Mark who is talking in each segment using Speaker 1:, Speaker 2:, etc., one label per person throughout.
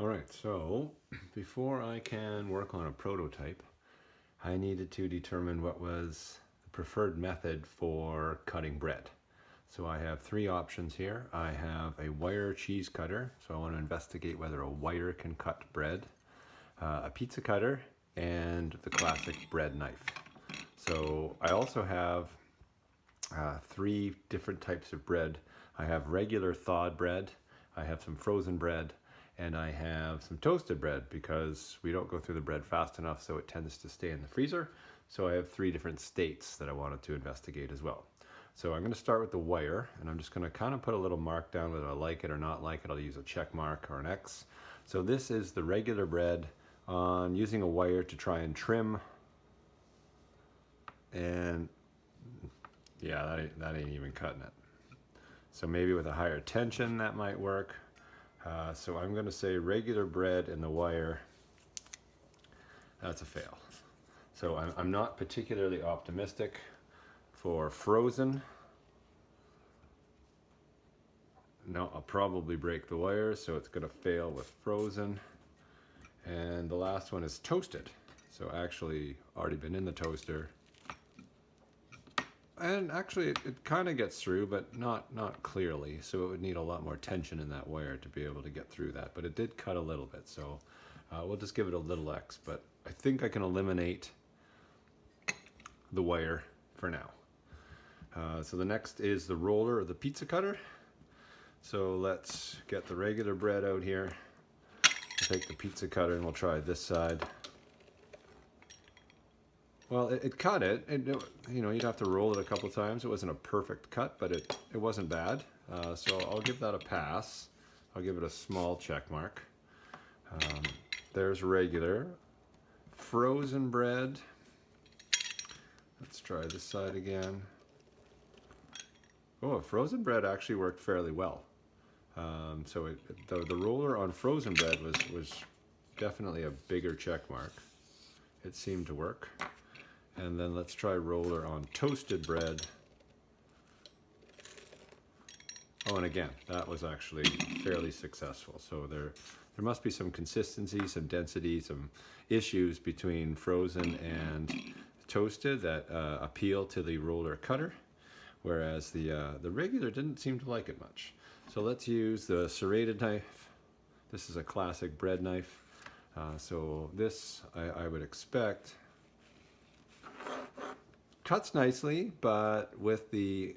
Speaker 1: All right, so before I can work on a prototype, I needed to determine what was the preferred method for cutting bread. So I have three options here. I have a wire cheese cutter, so I want to investigate whether a wire can cut bread, a pizza cutter, and the classic bread knife. So I also have three different types of bread. I have regular thawed bread, I have some frozen bread, and I have some toasted bread because we don't go through the bread fast enough, so it tends to stay in the freezer. So I have three different states that I wanted to investigate as well. So I'm going to start with the wire, and I'm just going to kind of put a little mark down whether I like it or not like it. I'll use a check mark or an X. So this is the regular bread on using a wire to try and trim. And yeah, that ain't even cutting it. So maybe with a higher tension that might work. So I'm going to say regular bread in the wire. That's a fail. So I'm not particularly optimistic for frozen. No, I'll probably break the wire, so it's going to fail with frozen. And the last one is toasted. So actually already been in the toaster. And actually it kind of gets through, but not clearly. So it would need a lot more tension in that wire to be able to get through that. But it did cut a little bit, so we'll just give it a little X. But I think I can eliminate the wire for now. So the next is the roller or the pizza cutter. So let's get the regular bread out here. I'll take the pizza cutter and we'll try this side. Well, it cut it. You know, you'd have to roll it a couple times. It wasn't a perfect cut, but it wasn't bad. So I'll give that a pass. I'll give it a small check mark. There's regular. Frozen bread. Let's try this side again. Oh, frozen bread actually worked fairly well. So the roller on frozen bread was definitely a bigger check mark. It seemed to work. And then let's try roller on toasted bread. Oh, and again, that was actually fairly successful. So there must be some consistency, some density, some issues between frozen and toasted that appeal to the roller cutter, whereas the regular didn't seem to like it much. So let's use the serrated knife. This is a classic bread knife. So this, I would expect, cuts nicely, but with the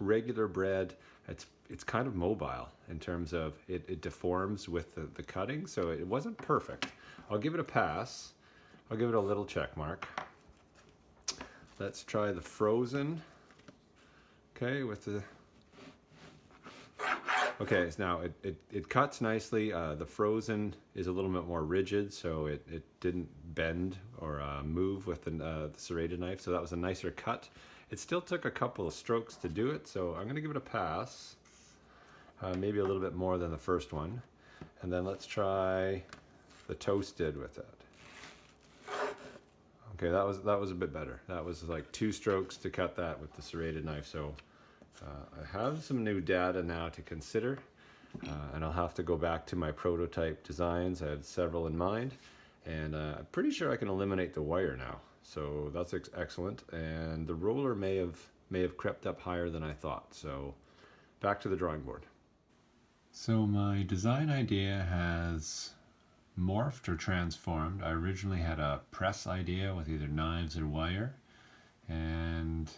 Speaker 1: regular bread, it's kind of mobile in terms of it deforms with the cutting, so it wasn't perfect. I'll give it a pass. I'll give it a little check mark. Let's try the frozen. Okay, with the okay, so now it cuts nicely. The frozen is a little bit more rigid, so it didn't bend or move with the serrated knife, so that was a nicer cut. It still took a couple of strokes to do it, so I'm going to give it a pass. Maybe a little bit more than the first one. And then let's try the toasted with it. Okay, that was a bit better. That was like 2 strokes to cut that with the serrated knife, so I have some new data now to consider, and I'll have to go back to my prototype designs. I had several in mind, and I'm pretty sure I can eliminate the wire now. So that's excellent, and the roller may have crept up higher than I thought. So back to the drawing board. So my design idea has morphed or transformed. I originally had a press idea with either knives or wire, and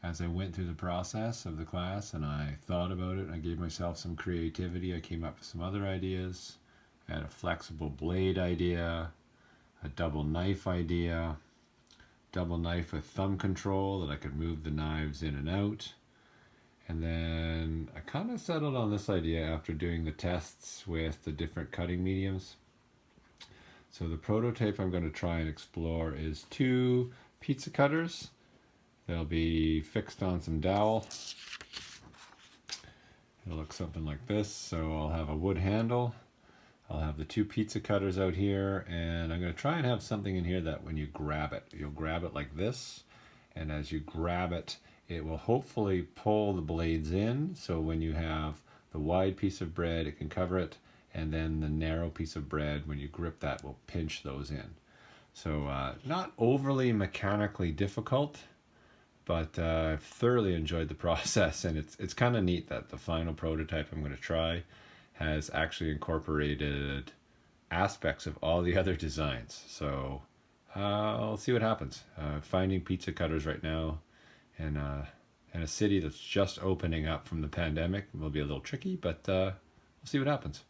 Speaker 1: as I went through the process of the class and I thought about it, I gave myself some creativity. I came up with some other ideas. I had a flexible blade idea, a double knife idea, double knife with thumb control that I could move the knives in and out. And then I kind of settled on this idea after doing the tests with the different cutting mediums. So the prototype I'm going to try and explore is 2 pizza cutters. They'll be fixed on some dowel. It'll look something like this. So I'll have a wood handle. I'll have the 2 pizza cutters out here, and I'm going to try and have something in here that when you grab it, you'll grab it like this, and as you grab it, it will hopefully pull the blades in, so when you have the wide piece of bread, it can cover it, and then the narrow piece of bread, when you grip that, will pinch those in. So not overly mechanically difficult, but I've thoroughly enjoyed the process, and it's kind of neat that the final prototype I'm going to try has actually incorporated aspects of all the other designs. So I'll see what happens. Finding pizza cutters right now in a city that's just opening up from the pandemic will be a little tricky, but we'll see what happens.